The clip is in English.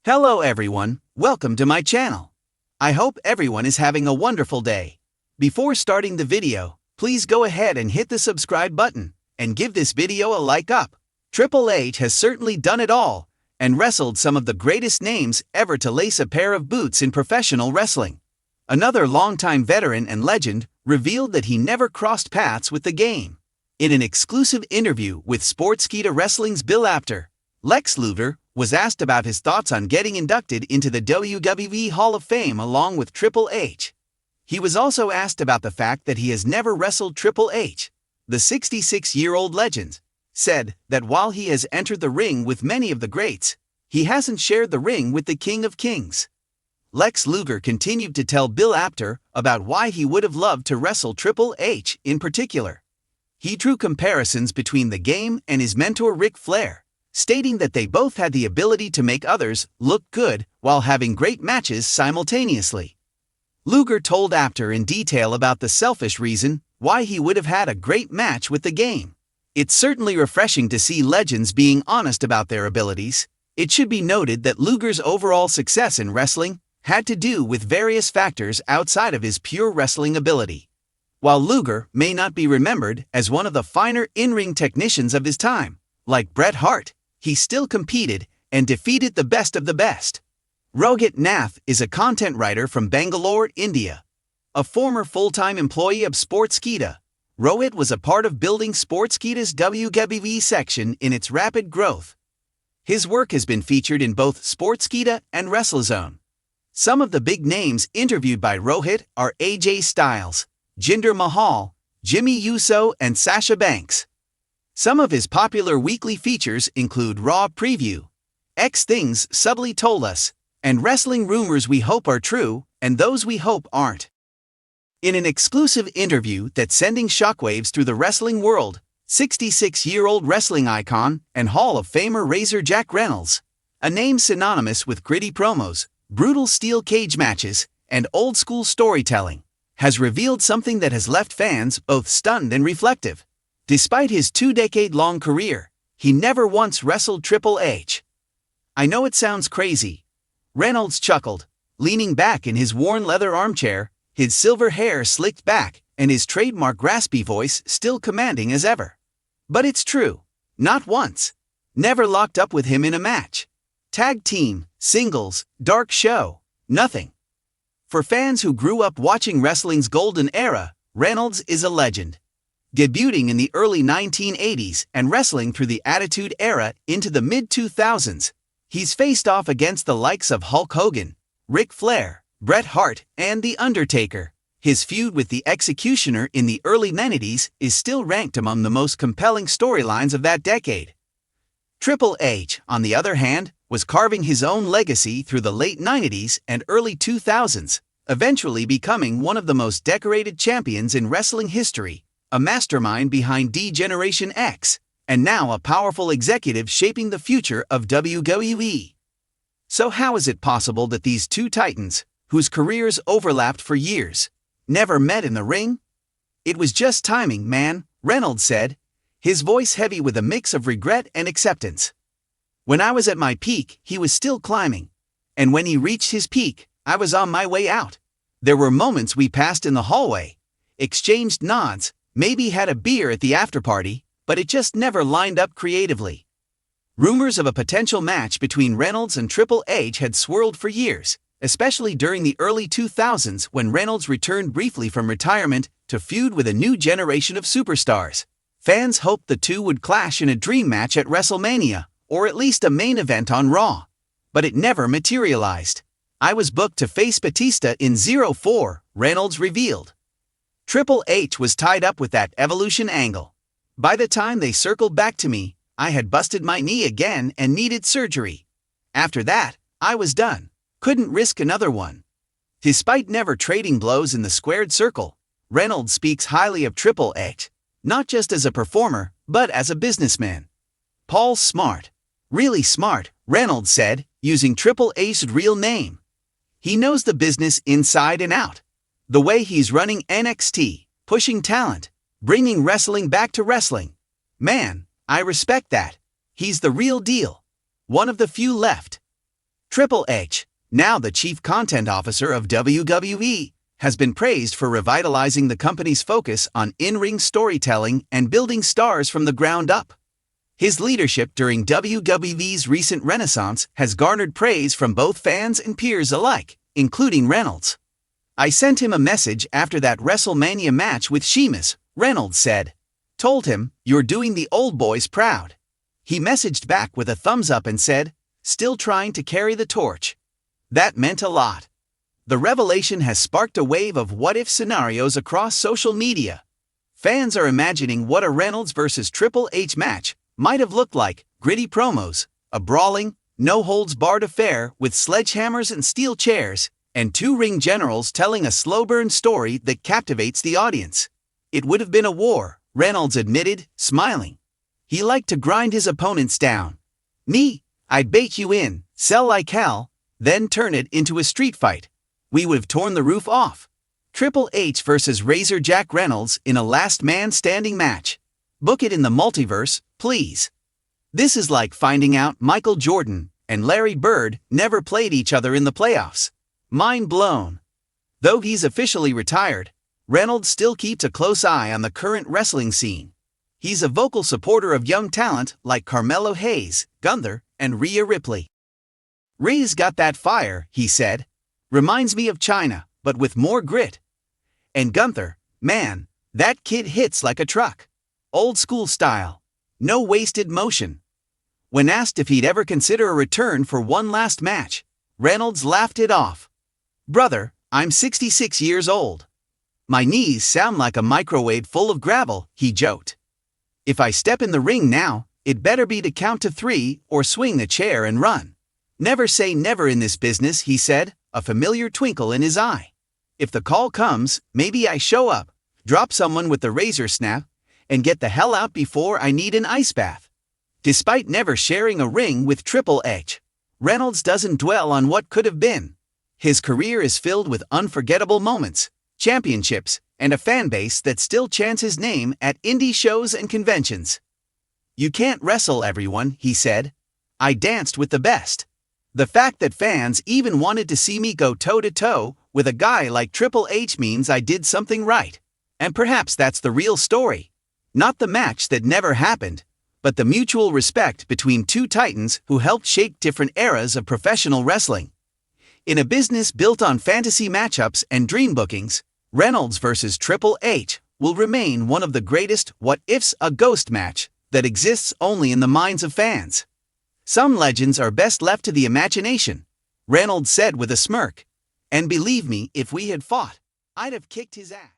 Hello everyone, welcome to my channel. I hope everyone is having a wonderful day. Before starting the video, please go ahead and hit the subscribe button and give this video a like up. Triple H has certainly done it all and wrestled some of the greatest names ever to lace a pair of boots in professional wrestling. Another longtime veteran and legend revealed that he never crossed paths with the game. In an exclusive interview with Sportskeeda Wrestling's Bill Apter, Lex Luger was asked about his thoughts on getting inducted into the WWE Hall of Fame along with Triple H. He was also asked about the fact that he has never wrestled Triple H. The 66-year-old legend said that while he has entered the ring with many of the greats, he hasn't shared the ring with the King of Kings. Lex Luger continued to tell Bill Apter about why he would have loved to wrestle Triple H in particular. He drew comparisons between the game and his mentor Ric Flair, stating that they both had the ability to make others look good while having great matches simultaneously. Luger told Apter in detail about the selfish reason why he would have had a great match with the game. It's certainly refreshing to see legends being honest about their abilities. It should be noted that Luger's overall success in wrestling had to do with various factors outside of his pure wrestling ability. While Luger may not be remembered as one of the finer in-ring technicians of his time, like Bret Hart, he still competed and defeated the best of the best. Rohit Nath is a content writer from Bangalore, India. A former full-time employee of Sportskeeda, Rohit was a part of building Sportskeeda's WWE section in its rapid growth. His work has been featured in both Sportskeeda and WrestleZone. Some of the big names interviewed by Rohit are AJ Styles, Jinder Mahal, Jimmy Uso, and Sasha Banks. Some of his popular weekly features include Raw Preview, X Things Subtly Told Us, and Wrestling Rumors We Hope Are True and Those We Hope Aren't. In an exclusive interview that's sending shockwaves through the wrestling world, 66-year-old wrestling icon and Hall of Famer Razor Jack Reynolds, a name synonymous with gritty promos, brutal steel cage matches, and old-school storytelling, has revealed something that has left fans both stunned and reflective. Despite his 2-decade-long career, he never once wrestled Triple H. I know it sounds crazy. Reynolds chuckled, leaning back in his worn leather armchair, his silver hair slicked back and his trademark raspy voice still commanding as ever. But it's true. Not once. Never locked up with him in a match. Tag team, singles, dark show, nothing. For fans who grew up watching wrestling's golden era, Reynolds is a legend. Debuting in the early 1980s and wrestling through the Attitude Era into the mid-2000s, he's faced off against the likes of Hulk Hogan, Ric Flair, Bret Hart, and The Undertaker. His feud with the Executioner in the early 90s is still ranked among the most compelling storylines of that decade. Triple H, on the other hand, was carving his own legacy through the late 90s and early 2000s, eventually becoming one of the most decorated champions in wrestling history, a mastermind behind D-Generation X, and now a powerful executive shaping the future of WWE. So how is it possible that these two titans, whose careers overlapped for years, never met in the ring? It was just timing, man, Reynolds said, his voice heavy with a mix of regret and acceptance. When I was at my peak, he was still climbing. And when he reached his peak, I was on my way out. There were moments we passed in the hallway, exchanged nods, maybe had a beer at the after-party, but it just never lined up creatively. Rumors of a potential match between Reynolds and Triple H had swirled for years, especially during the early 2000s when Reynolds returned briefly from retirement to feud with a new generation of superstars. Fans hoped the two would clash in a dream match at WrestleMania, or at least a main event on Raw. But it never materialized. I was booked to face Batista in 04, Reynolds revealed. Triple H was tied up with that Evolution angle. By the time they circled back to me, I had busted my knee again and needed surgery. After that, I was done. Couldn't risk another one. Despite never trading blows in the squared circle, Reynolds speaks highly of Triple H, not just as a performer, but as a businessman. Paul's smart. Really smart, Reynolds said, using Triple H's real name. He knows the business inside and out. The way he's running NXT, pushing talent, bringing wrestling back to wrestling. Man, I respect that. He's the real deal. One of the few left. Triple H, now the chief content officer of WWE, has been praised for revitalizing the company's focus on in-ring storytelling and building stars from the ground up. His leadership during WWE's recent renaissance has garnered praise from both fans and peers alike, including Reynolds. "I sent him a message after that WrestleMania match with Sheamus," Reynolds said. "Told him, you're doing the old boys proud." He messaged back with a thumbs up and said, "Still trying to carry the torch." That meant a lot. The revelation has sparked a wave of what-if scenarios across social media. Fans are imagining what a Reynolds versus Triple H match might have looked like: gritty promos, a brawling, no-holds-barred affair with sledgehammers and steel chairs, and two ring generals telling a slow-burn story that captivates the audience. "It would have been a war," Reynolds admitted, smiling. He liked to grind his opponents down. "Me, I'd bait you in, sell like hell, then turn it into a street fight. We would have torn the roof off." Triple H versus Razor Jack Reynolds in a last man standing match. Book it in the multiverse, please. This is like finding out Michael Jordan and Larry Bird never played each other in the playoffs. Mind blown. Though he's officially retired, Reynolds still keeps a close eye on the current wrestling scene. He's a vocal supporter of young talent like Carmelo Hayes, Gunther, and Rhea Ripley. "Rhea's got that fire," he said. "Reminds me of China, but with more grit. And Gunther, man, that kid hits like a truck. Old school style. No wasted motion." When asked if he'd ever consider a return for one last match, Reynolds laughed it off. "Brother, I'm 66 years old. My knees sound like a microwave full of gravel," he joked. "If I step in the ring now, it better be to count to 3 or swing the chair and run. Never say never in this business," he said, a familiar twinkle in his eye. "If the call comes, maybe I show up, drop someone with the razor snap, and get the hell out before I need an ice bath." Despite never sharing a ring with Triple H, Reynolds doesn't dwell on what could have been. His career is filled with unforgettable moments, championships, and a fan base that still chants his name at indie shows and conventions. "You can't wrestle everyone," he said. "I danced with the best. The fact that fans even wanted to see me go toe-to-toe with a guy like Triple H means I did something right. And perhaps that's the real story. Not the match that never happened, but the mutual respect between two titans who helped shape different eras of professional wrestling." In a business built on fantasy matchups and dream bookings, Reynolds versus Triple H will remain one of the greatest what-ifs, a ghost match that exists only in the minds of fans. "Some legends are best left to the imagination," Reynolds said with a smirk. "And believe me, if we had fought, I'd have kicked his ass."